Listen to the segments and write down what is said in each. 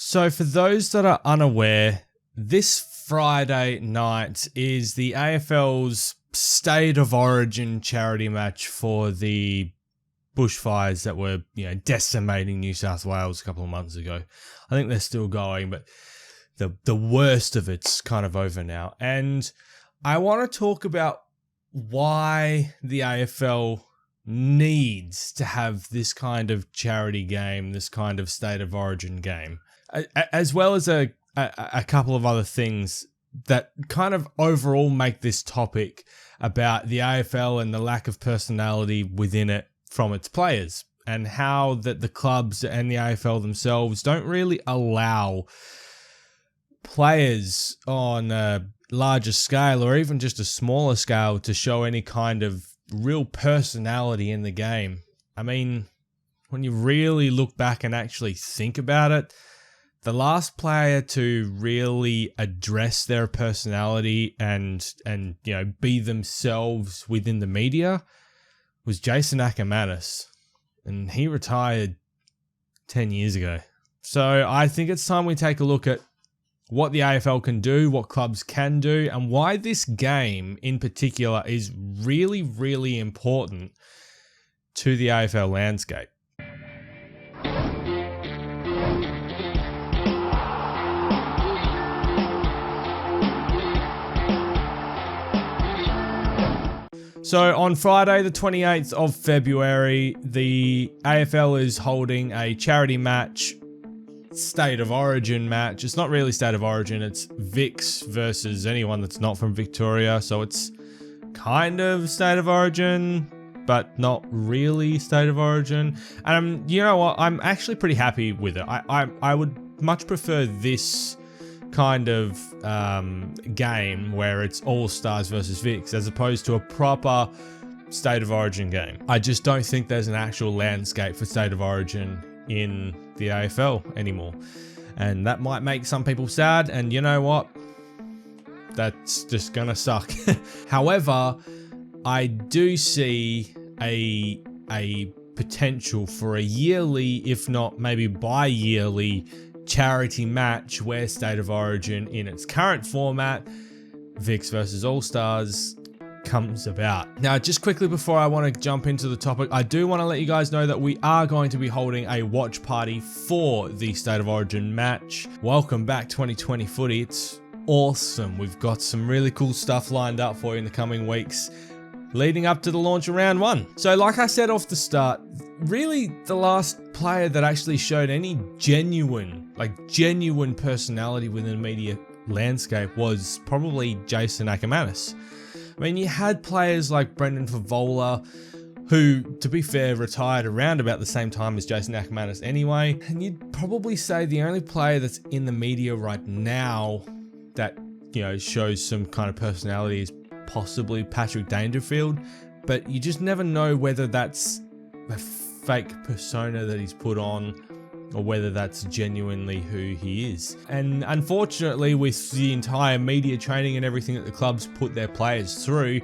So for those that are unaware, this Friday night is the AFL's State of Origin charity match for the bushfires that were, decimating New South Wales a couple of months ago. I think they're still going, but the worst of it's kind of over now. And I want to talk about why the AFL needs to have this kind of charity game, this kind of State of Origin game, as well as a couple of other things that kind of overall make this topic about the AFL and the lack of personality within it from its players, and how that the clubs and the AFL themselves don't really allow players on a larger scale or even just a smaller scale to show any kind of real personality in the game. I mean, when you really look back and actually think about it, the last player to really address their personality and be themselves within the media was Jason Ackermanis, and he retired 10 years ago. So I think it's time we take a look at what the AFL can do, what clubs can do, and why this game in particular is really, really important to the AFL landscape. So on Friday, the 28th of February, the AFL is holding a charity match, State of Origin match. It's not really State of Origin, it's Vics versus anyone that's not from Victoria. So it's kind of State of Origin, but not really State of Origin. And you know what? I'm actually pretty happy with it. I would much prefer this kind of game where it's All Stars versus Vics as opposed to a proper State of Origin game. I just don't think there's an actual landscape for State of Origin in the AFL anymore, and that might make some people sad, and you know what, that's just gonna suck. However, I do see a potential for a yearly, if not maybe bi-yearly, charity match where State of Origin in its current format, Vics versus All Stars, comes about. Now, just quickly before I want to jump into the topic, I do want to let you guys know that we are going to be holding a watch party for the State of Origin match. Welcome back 2020 footy. It's awesome. We've got some really cool stuff lined up for you in the coming weeks leading up to the launch of round one. So like I said off the start, really the last player that actually showed any genuine personality within the media landscape was probably Jason Ackermanis. I mean, you had players like Brendan Favola, who, to be fair, retired around about the same time as Jason Ackermanis anyway. And you'd probably say the only player that's in the media right now that, shows some kind of personality is possibly Patrick Dangerfield. But you just never know whether that's a fake persona that he's put on or whether that's genuinely who he is. And unfortunately, with the entire media training and everything that the clubs put their players through,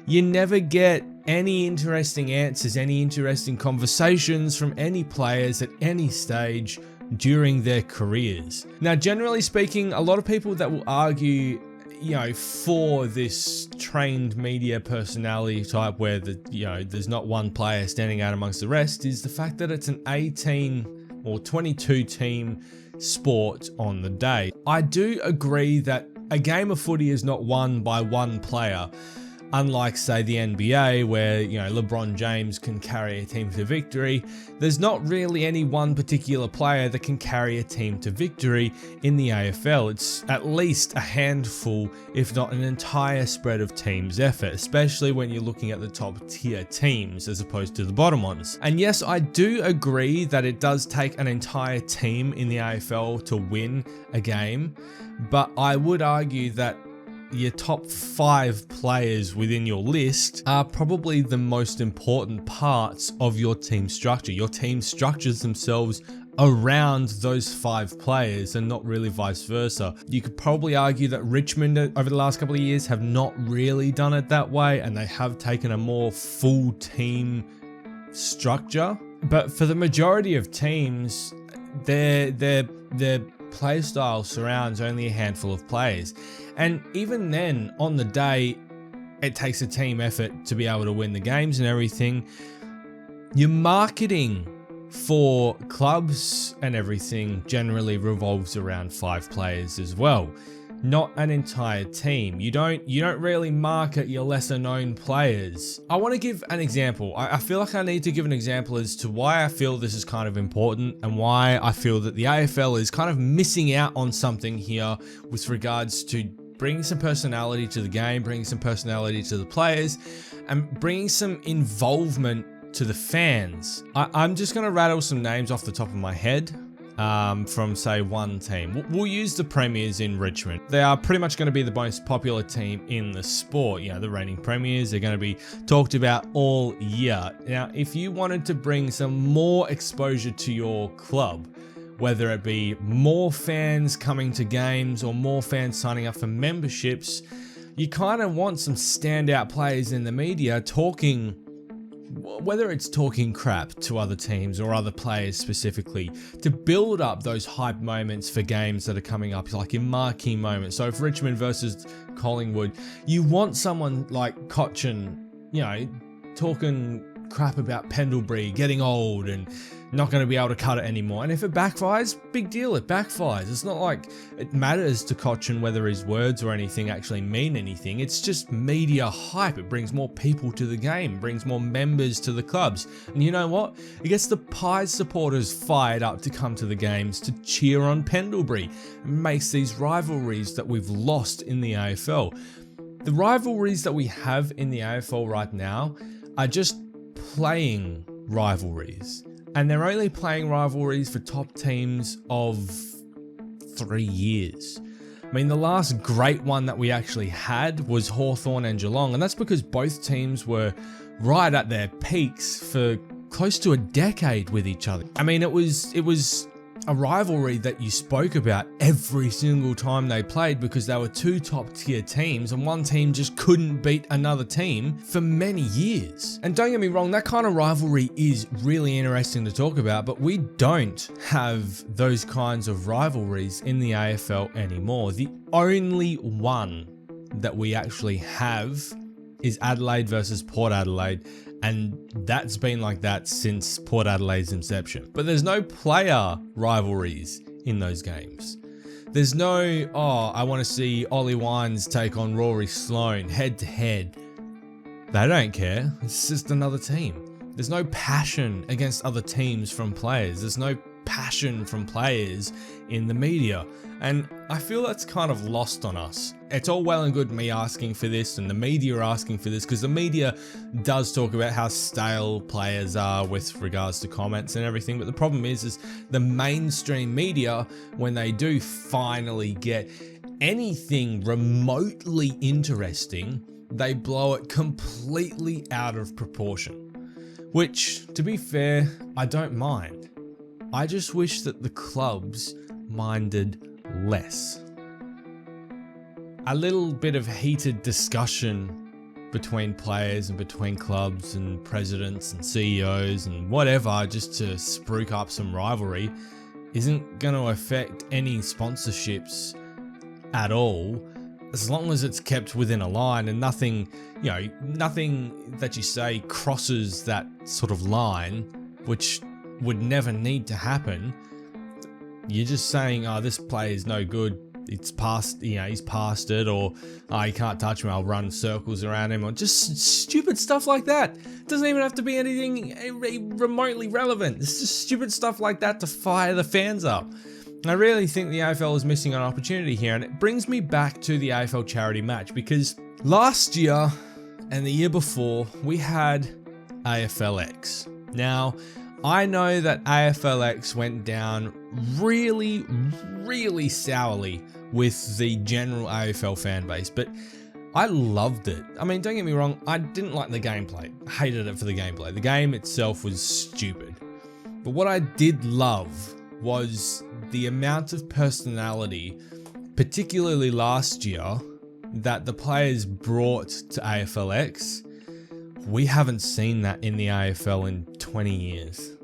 you never get any interesting answers, any interesting conversations from any players at any stage during their careers. Now, generally speaking, a lot of people that will argue, for this trained media personality type where there's not one player standing out amongst the rest, is the fact that it's an 18 or 22 team sport on the day. I do agree that a game of footy is not won by one player, unlike say the NBA where, LeBron James can carry a team to victory. There's not really any one particular player that can carry a team to victory in the AFL. It's at least a handful, if not an entire spread of teams' effort, especially when you're looking at the top tier teams as opposed to the bottom ones. And yes, I do agree that it does take an entire team in the AFL to win a game, but I would argue that your top 5 players within your list are probably the most important parts of your team structure. Your team structures themselves around those 5 players and not really vice versa. You could probably argue that Richmond over the last couple of years have not really done it that way, and they have taken a more full team structure. But for the majority of teams, their play style surrounds only a handful of players. And even then, on the day, it takes a team effort to be able to win the games and everything. Your marketing for clubs and everything generally revolves around 5 players as well, not an entire team. You don't really market your lesser known players. I want to give an example. I feel like I need to give an example as to why I feel this is kind of important and why I feel that the AFL is kind of missing out on something here with regards to bringing some personality to the game, bringing some personality to the players, and bringing some involvement to the fans. I'm just going to rattle some names off the top of my head from, say, one team. We'll use the Premiers in Richmond. They are pretty much going to be the most popular team in the sport. You know, the reigning Premiers. They're going to be talked about all year. Now, if you wanted to bring some more exposure to your club, whether it be more fans coming to games or more fans signing up for memberships, you kind of want some standout players in the media talking, whether it's talking crap to other teams or other players specifically, to build up those hype moments for games that are coming up, like your marquee moments. So if Richmond versus Collingwood, you want someone like Cochin, you know, talking crap about Pendlebury getting old and not going to be able to cut it anymore. And if it backfires, big deal, it backfires. It's not like it matters to Cochin whether his words or anything actually mean anything. It's just media hype. It brings more people to the game, brings more members to the clubs. And you know what? It gets the Pies supporters fired up to come to the games to cheer on Pendlebury. It makes these rivalries that we've lost in the AFL. The rivalries that we have in the AFL right now are just playing rivalries. And they're only playing rivalries for top teams of 3 years. I mean, the last great one that we actually had was Hawthorn and Geelong, and that's because both teams were right at their peaks for close to a decade with each other. I mean, it was a rivalry that you spoke about every single time they played because they were 2 top tier teams and one team just couldn't beat another team for many years. And don't get me wrong, that kind of rivalry is really interesting to talk about, but we don't have those kinds of rivalries in the AFL anymore. The only one that we actually have is Adelaide versus Port Adelaide, and that's been like that since Port Adelaide's inception. But there's no player rivalries in those games. There's no, I want to see Ollie Wines take on Rory Sloane head to head. They don't care. It's just another team. There's no passion against other teams from players. There's no passion from players in the media. And I feel that's kind of lost on us. It's all well and good me asking for this and the media are asking for this, because the media does talk about how stale players are with regards to comments and everything. But the problem is the mainstream media, when they do finally get anything remotely interesting, they blow it completely out of proportion. Which, to be fair, I don't mind. I just wish that the clubs minded less. A little bit of heated discussion between players and between clubs and presidents and CEOs and whatever, just to spruik up some rivalry, isn't going to affect any sponsorships at all, as long as it's kept within a line and nothing that you say crosses that sort of line, which would never need to happen. You're just saying, this player is no good, it's past, he's past it, or you can't touch him, I'll run circles around him, or just stupid stuff like that. It doesn't even have to be anything remotely relevant. It's just stupid stuff like that to fire the fans up. I really think the AFL is missing an opportunity here, and it brings me back to the AFL charity match, because last year and the year before we had AFLX. Now, I know that AFLX went down really, really sourly with the general AFL fan base, but I loved it. I mean, don't get me wrong, I didn't like the gameplay. I hated it for the gameplay. The game itself was stupid. But what I did love was the amount of personality, particularly last year, that the players brought to AFLX. We haven't seen that in the AFL in 20 years.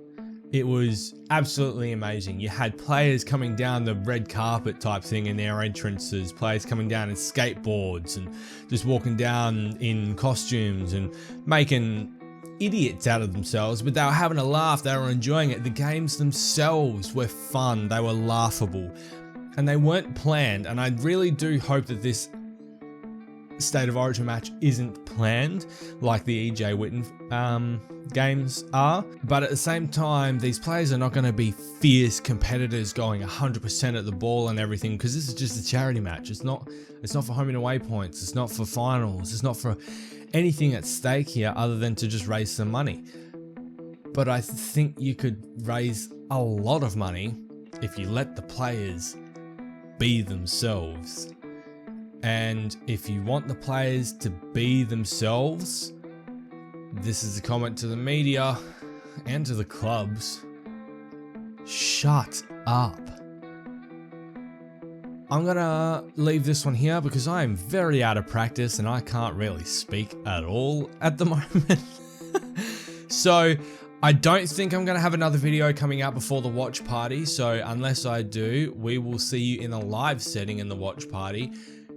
It was absolutely amazing. You had players coming down the red carpet type thing in their entrances, players coming down in skateboards and just walking down in costumes and making idiots out of themselves, but they were having a laugh, they were enjoying it. The games themselves were fun, they were laughable, and they weren't planned. And I really do hope that this State of Origin match isn't planned like the EJ Witten games are, but at the same time, these players are not going to be fierce competitors going 100% at the ball and everything, because this is just a charity match. It's not for home and away points, it's not for finals, it's not for anything at stake here other than to just raise some money. But I think you could raise a lot of money if you let the players be themselves. And if you want the players to be themselves, this is a comment to the media and to the clubs: shut up. I'm gonna leave this one here because I am very out of practice and I can't really speak at all at the moment. So I don't think I'm gonna have another video coming out before the watch party. So unless I do, we will see you in a live setting in the watch party.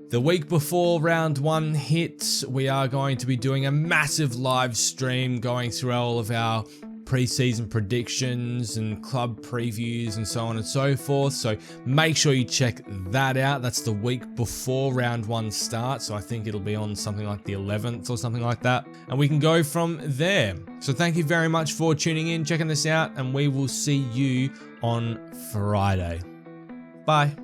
The week before round 1 hits, we are going to be doing a massive live stream going through all of our preseason predictions and club previews and so on and so forth. So make sure you check that out. That's the week before round 1 starts. So I think it'll be on something like the 11th or something like that. And we can go from there. So thank you very much for tuning in, checking this out, and we will see you on Friday. Bye.